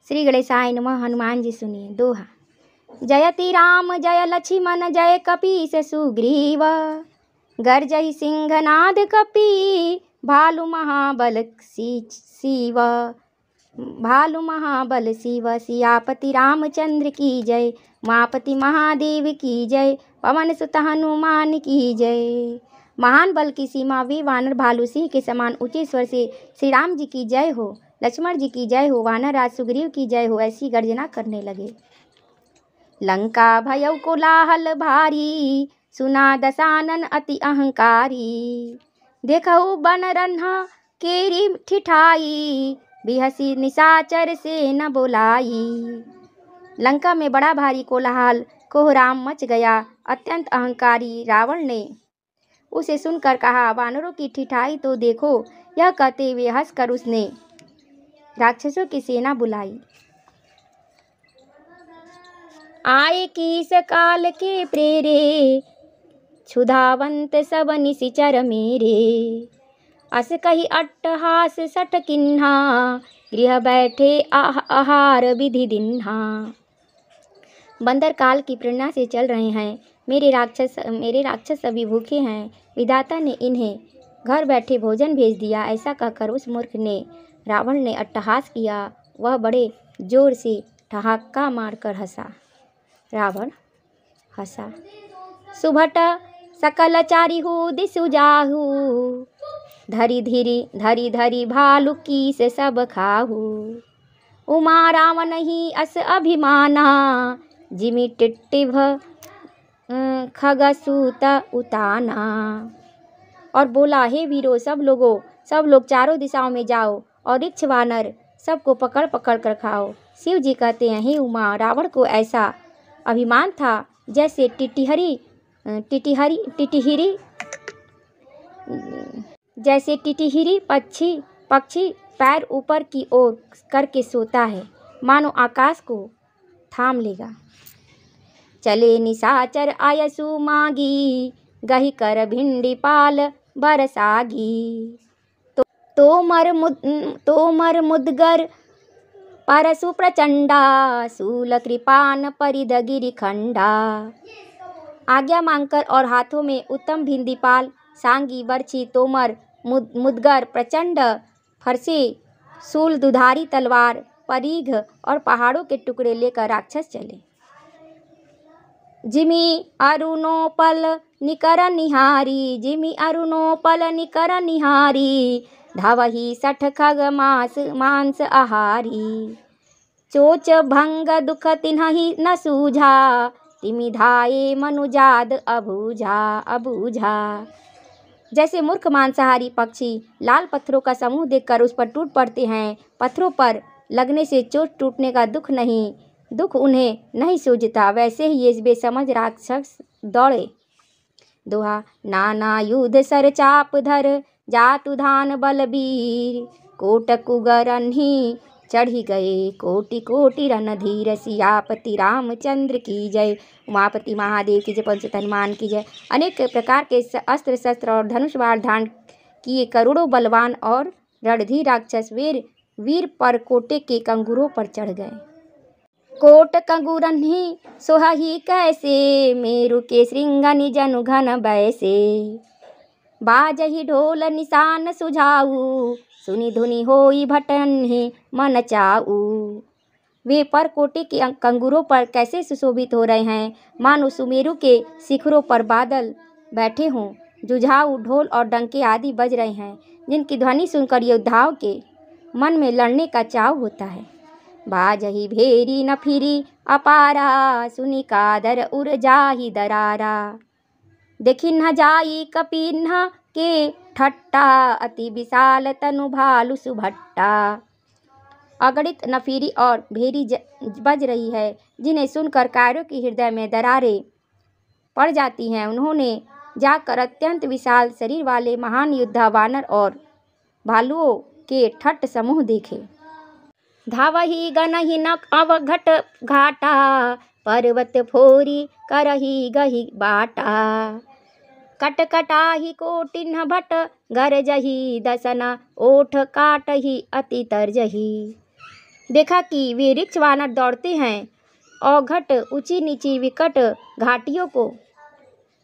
श्री गणेशाय नमः। हनुमान जी सुनिए दोहा। जयति राम जय लक्ष्मण जय कपीस सुग्रीव, गर्जहि सिंहनाद कपी भालु महाबल शिव। भालु महाबल शिव सियापति रामचंद्र की जय, उमापति महादेव की जय, पवन सुत हनुमान की जय। महान बल की सीमा वे वानर भालू सिंह के समान ऊंचे स्वर से श्री राम जी की जय हो, लक्ष्मण जी की जय हो, वानर राज सुग्रीव की जय हो ऐसी गर्जना करने लगे। लंका भयउ कोलाहल भारी, सुना दशानन अति अहंकारी। देखऊ बन रन्हा केरी ठिठाई, बिहसी निशाचर से न बोलाई। लंका में बड़ा भारी कोलाहल कोहराम मच गया। अत्यंत अहंकारी रावण ने उसे सुनकर कहा, वानरों की ठिठाई तो देखो। यह कहते हुए हंसकर उसने राक्षसों की सेना बुलाई। आए किस काल के प्रेरे, क्षुधावंत सब निशिचर मेरे। अस कही अट्टहास सठ किन्हा, गृह बैठे आहार विधि दिन्हा। बंदर काल की प्रेरणा से चल रहे हैं। मेरे राक्षस सभी भूखे हैं। विधाता ने इन्हें घर बैठे भोजन भेज दिया। ऐसा कहकर उस मूर्ख ने रावण ने अट्टहास किया। वह बड़े जोर से ठहाका मारकर हंसा। रावण हंसा। सुभट सकल चारिहु दिसु जाहु, धरी धरी भालू की से सब खाहु। उमा रावण ही अस अभिमाना, जिमि टिट्टिभ खगसूत उताना। और बोला, हे वीरों, सब लोग चारों दिशाओं में जाओ और रिक्ष वानर सबको पकड़ पकड़ कर खाओ। शिव जी कहते हैं, हे उमा, रावण को ऐसा अभिमान था जैसे टिटिहिरी पक्षी पैर ऊपर की ओर करके सोता है, मानो आकाश को थाम लेगा। चले निशाचर आयसु मागी, गही कर भिंडी पाल बरसागी। तोमर मुदगर परसु प्रचंडा, सूल कृपान परिध गिरिखंडा। आज्ञा मांगकर और हाथों में उत्तम भिंडीपाल, सांगी, बरछी, तोमर, मुदगर, प्रचंड फरसे, शूल, दुधारी तलवार, परिघ और पहाड़ों के टुकड़े लेकर राक्षस चले। जिमि अरुणोपल निकर निहारी, धावहि सठ खग मांस आहारी। चोच भंग दुख तिन्हहि न सूझा, तिमि धाये मनुजाद अबूझा। जैसे मूर्ख मांसाहारी पक्षी लाल पत्थरों का समूह देखकर उस पर टूट पड़ते हैं, पत्थरों पर लगने से चोट टूटने का दुख उन्हें नहीं सूझता, वैसे ही ये बेसमझ राक्षस दौड़े। दोहा। नाना युध सर चाप धर, जातु धान बलबीर। कोट कुगरन्ही चढ़ी गए, कोटि कोटि रणधीर। सियापति रामचंद्र की जय, उमापति महादेव की जय, पवन हनुमान की जय। अनेक प्रकार के अस्त्र शस्त्र और धनुष बाण धारण किए करोड़ों बलवान और रणधीर राक्षस वीर पर कोटे के कंगूरों पर चढ़ गए। कोट कंगूरन्ही सोहहि कैसे, मेरु के श्रृंगनि जनु घन बैसे। बाजहि ढोल निशान सुझाऊ, सुनि धुनि होई भटन्हि मन चाऊ। वे परकोटे के कंगूरों पर कैसे सुशोभित हो रहे हैं, मानो सुमेरु के शिखरों पर बादल बैठे हों। जुझाऊ ढोल और डंके आदि बज रहे हैं, जिनकी ध्वनि सुनकर योद्धाओं के मन में लड़ने का चाव होता है। बाजहि भेरी न फिरी अपारा, सुनि कादर उर जाहि दरारा। देखिन्ह जाई कपिन्ह के ठट्टा, अति विशाल तनु भालु सुभट्टा। अगणित नफीरी और भेरी बज रही है, जिन्हें सुनकर कायरों के हृदय में दरारें पड़ जाती हैं। उन्होंने जाकर अत्यंत विशाल शरीर वाले महान योद्धा वानर और भालुओं के ठट्ट समूह देखे। धावहि गनहि न अवघट घाटा, पर्वत फोरी करहि गहि बाटा। कटकटाहि कोटिन्ह भट गरजहि, दसन ओठ काटहि अति तरजहि। देखा कि वे वृक्ष वानर दौड़ते हैं, औघट ऊंची नीची विकट घाटियों को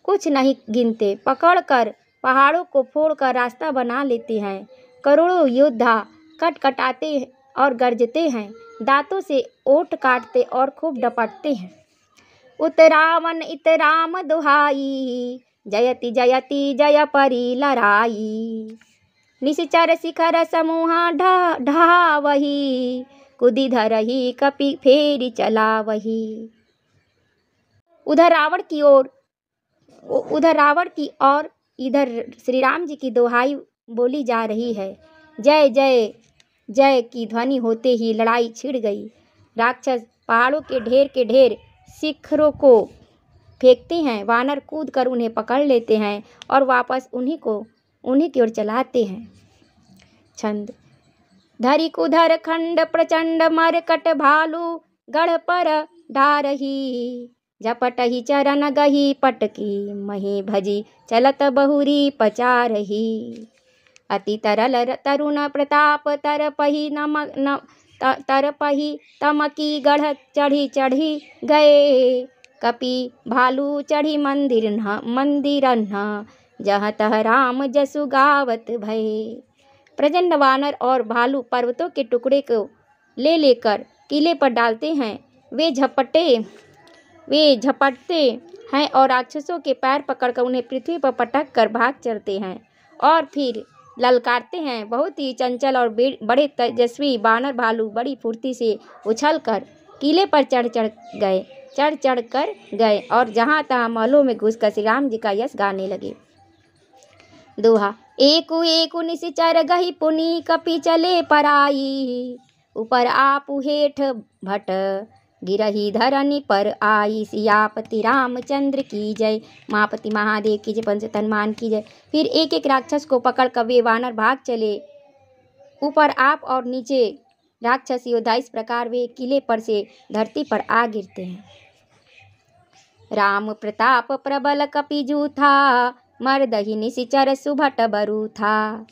कुछ नहीं गिनते, पकड़कर पहाड़ों को फोड़कर रास्ता बना लेते हैं। करोड़ों योद्धा कटकटाते और गरजते हैं, दांतों से ओठ काटते और खूब डपटते हैं। उतरावन इतराम दुहाई, जयति जयति जय परी लड़ाई। निश्चर शिखर समूह ढहा वही, कुदी धरही कपि फेरी चला वही। उधर रावण की ओर इधर श्री राम जी की दोहाई बोली जा रही है। जय जय जय की ध्वनि होते ही लड़ाई छिड़ गई। राक्षस पहाड़ों के ढेर शिखरों को फेंकते हैं, वानर कूद कर उन्हें पकड़ लेते हैं और वापस उन्हीं की ओर चलाते हैं। छंद। धरी कुधर खंड प्रचंड मरकट भालू, गढ़ पर डारही। झपटही चरण गही पटकी, मही भजी चलत बहुरी पचारही। अति तरल तरुण प्रताप तरपही तमकी गढ़ चढ़ी गए। कपि भालू चढ़ी मंदिरन्ह, जहाँ तह राम जसु गावत भये। प्रचंड वानर और भालू पर्वतों के टुकड़े को ले लेकर किले पर डालते हैं। वे झपटते हैं और राक्षसों के पैर पकड़कर उन्हें पृथ्वी पर पटक कर भाग चलते हैं और फिर ललकारते हैं। बहुत ही चंचल और बड़े तेजस्वी वानर भालू बड़ी फुर्ती से उछलकर किले पर चढ़ कर गए और जहाँ तहाँ महलों में घुसकर श्री राम जी का यश गाने लगे। दोहा। एकु निशिचर गही पुनि, कपि चले पराई। ऊपर आपु हेठ भट, गिरही धरनी पर आई। सियापति रामचंद्र की जय, मापति महादेव की जय, पंच हनुमान की जय। फिर एक एक राक्षस को पकड़ कर वे वानर भाग चले। ऊपर आप और नीचे राक्षस योद्धा, इस प्रकार वे किले पर से धरती पर आ गिरते हैं। राम प्रताप प्रबल कपिजू था, मर्दहि निशिचर सुभट बरू था।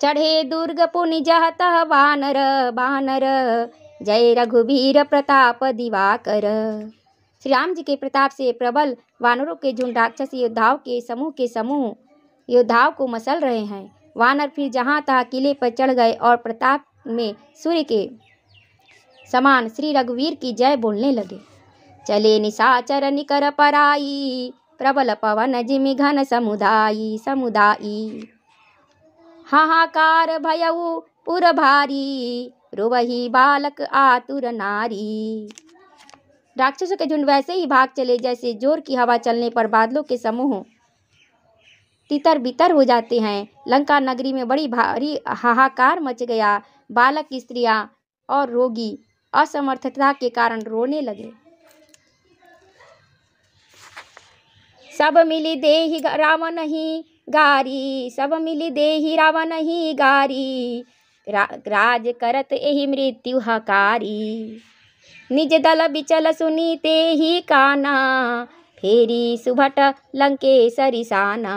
चढ़े दुर्ग पुनि जहतः बानर, जय रघुबीर प्रताप दिवाकर। श्री राम जी के प्रताप से प्रबल वानरों के झुंड राक्षस योद्धाओं के समूह योद्धाओं को मसल रहे हैं। वानर फिर जहाँ तहाँ किले पर चढ़ गए और प्रताप में सूर्य के समान श्री रघुवीर की जय बोलने लगे। चले निशाचर निकर पराई, प्रबल पवन जिमि घन समुदायी। हाहाकार भयउ पुर भारी, रोवही बालक आतुर नारी। राक्षसों के झुंड वैसे ही भाग चले जैसे जोर की हवा चलने पर बादलों के समूह तितर बितर हो जाते हैं। लंका नगरी में बड़ी भारी हाहाकार मच गया। बालक, स्त्रियां और रोगी असमर्थता के कारण रोने लगे। सब मिली देहि रावण ही गारी, सब मिली देहि रावण ही गारी। राज करत एहि मृत्यु हकारी। निज दल बिचल सुनी ते ही काना, फेरी सुभट लंकेसरी साना।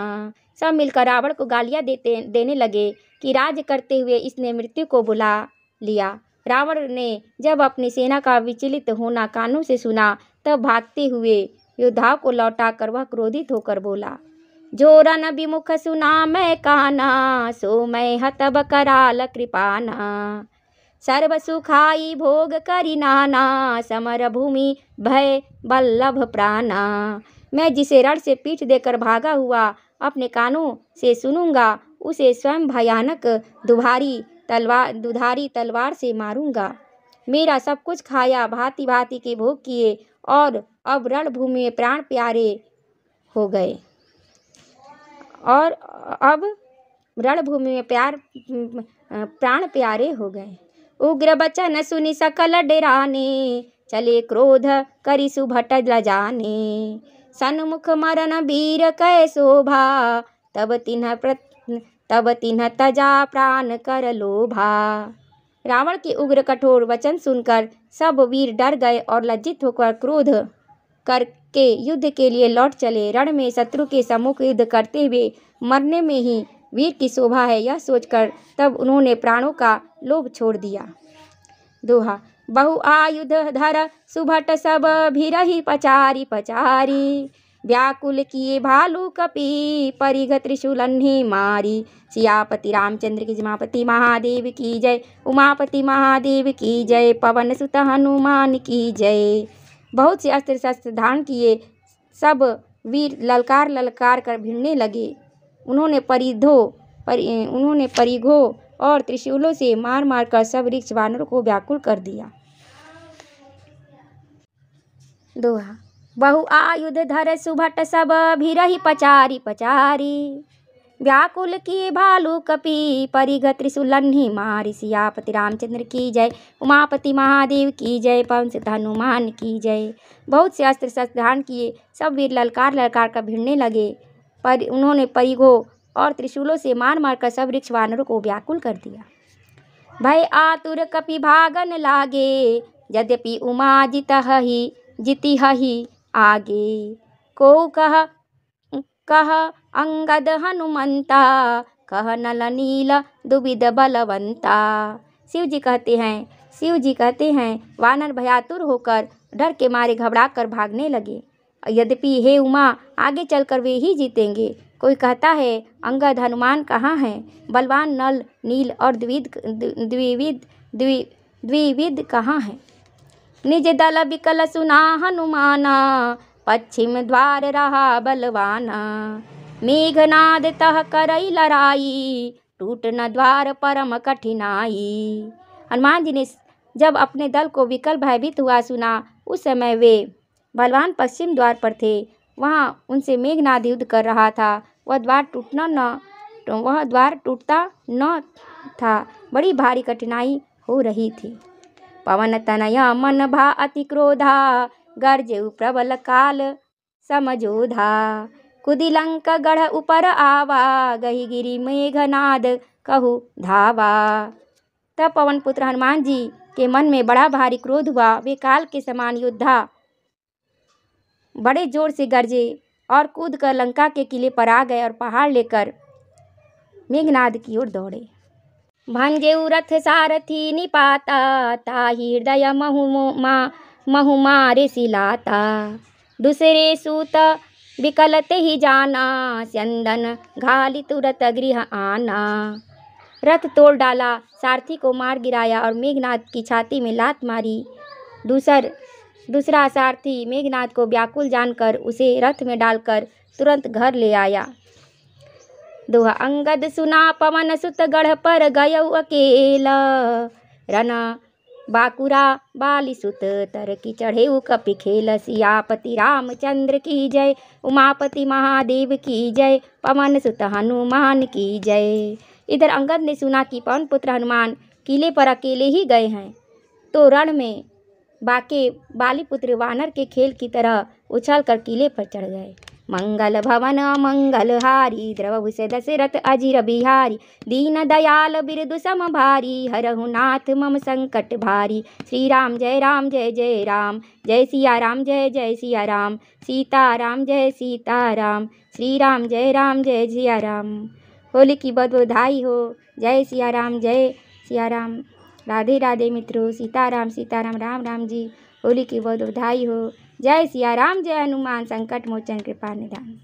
सब मिलकर रावण को गालियां देने लगे कि राज करते हुए इसने मृत्यु को बुला लिया। रावण ने जब अपनी सेना का विचलित होना कानों से सुना तब भागते हुए योद्धाओं को लौटाकर वह क्रोधित होकर बोला, जो रन विमुख सुना मैं काना, सो मैं हतब कराल कृपाना। सर्व सुखाई भोग करी नाना, समर भूमि भय बल्लभ प्राणा। मैं जिसे रण से पीठ देकर भागा हुआ अपने कानों से सुनूंगा, उसे स्वयं भयानक दुधारी तलवार से मारूंगा। मेरा सब कुछ खाया, भांति भांति के भोग किए और अब रणभूमि में प्राण प्यारे हो गए। प्राण प्यारे हो गए। उग्र बचन सुनि सकल डेराने, चले क्रोध करि सुभट लजाने। सन्मुख मरन वीर कै शोभा, तब तिन्ह तजा प्राण कर लोभा। रावण के उग्र कठोर वचन सुनकर सब वीर डर गए और लज्जित होकर क्रोध करके युद्ध के लिए लौट चले। रण में शत्रु के सम्मुख युद्ध करते हुए मरने में ही वीर की शोभा है, यह सोचकर तब उन्होंने प्राणों का लोभ छोड़ दिया। दोहा बहु आयुध धर सुभट सब भीरहि पचारी पचारी, व्याकुल किए भालू कपि परिघ त्रिशूलन्हि मारी। सियापति रामचंद्र की, उमापति महादेव की जय, उमापति महादेव की जय, पवन सुत हनुमान की जय। बहुत से अस्त्र शस्त्र धारण किए सब वीर ललकार ललकार कर भिड़ने लगे। उन्होंने परिघों और त्रिशूलों से मार मार कर सब वृक्ष वानरों को व्याकुल कर दिया। दोहा बहु आयुध धर सुभट सब भीरहि पचारी पचारी, व्याकुल किए भालू कपि परिघ त्रिशूलन्हि मारी। सियापति रामचंद्र की जय, उमापति महादेव की जय, पवन सुत हनुमान की जय। बहुत से अस्त्र शस्त्र धारण किए सब वीर ललकार ललकार कर भिड़ने लगे। पर उन्होंने परिघों और त्रिशूलों से मार मार कर सब वृक्ष वानरों को व्याकुल कर दिया। भय आतुर कपि भागन लागे, यद्यपि उमा जितिहहि आगे। को कह अंगद हनुमंता, कह नल नील दुविध बलवंता। शिव जी कहते हैं वानर भयातुर होकर डर के मारे घबरा कर भागने लगे। यद्यपि हे उमा, आगे चलकर वे ही जीतेंगे। कोई कहता है अंगद हनुमान कहाँ हैं, बलवान नल नील और द्विविद कहाँ हैं। निज दल बिकल सुना हनुमाना, पश्चिम द्वार रहा बलवाना। मेघनाद तह करई लड़ाई, टूट न द्वार परम कठिनाई। हनुमान जी ने जब अपने दल को विकल भयभीत हुआ सुना, उस समय वे बलवान पश्चिम द्वार पर थे। वहाँ उनसे मेघनाद युद्ध कर रहा था। वह द्वार टूटता न था। बड़ी भारी कठिनाई हो रही थी। पवन तनया मन भा अति क्रोधा, गरजेउ प्रबल काल समझोधा। कुदिलंक गढ़ ऊपर आवा, गही गिरी मेघनाद कहु धावा। तब पवन पुत्र हनुमान जी के मन में बड़ा भारी क्रोध हुआ। वे काल के समान योद्धा बड़े जोर से गरजे और कूदकर लंका के किले पर आ गए और पहाड़ लेकर मेघनाद की ओर दौड़े। भंजेउ रथ सारथी निपाता, ताहि हृदय महु मारे सिलाता। दूसरे सूत विकलते ही जाना, स्यंदन घाली तुरत गृह आना। रथ तोड़ डाला, सारथी को मार गिराया और मेघनाद की छाती में लात मारी। दूसरा सारथी मेघनाद को व्याकुल जानकर उसे रथ में डालकर तुरंत घर ले आया। दोहा अंगद सुना पवन सुत गढ़ पर गयउ अकेला, रना बाकुरा बाली सुत तर की चढ़ेउ कपि खेल। सियापति रामचंद्र की जय, उमापति महादेव की जय, पवन सुत हनुमान की जय। इधर अंगद ने सुना कि पवन पुत्र हनुमान किले पर अकेले ही गए हैं, तो रण में बाके बाली पुत्र वानर के खेल की तरह उछल कर किले पर चढ़ गए। मंगल भवन मंगल हारी, द्रवभूष दशरथ अजिर बिहारी। दीन दयाल बिरदु सम भारी, हरहु नाथ मम संकट भारी। श्री राम जय राम, जय सिया राम जय सिया राम। सीता राम जय सीता राम, श्री राम जय सिया राम। होली की बहुत बधाई हो। जय सिया राम जय सिया राम। राधे राधे मित्रों। सीताराम राम राम जी। होली की बहुत बधाई हो। जय सिया राम, जय हनुमान संकट मोचन कृपा निधान।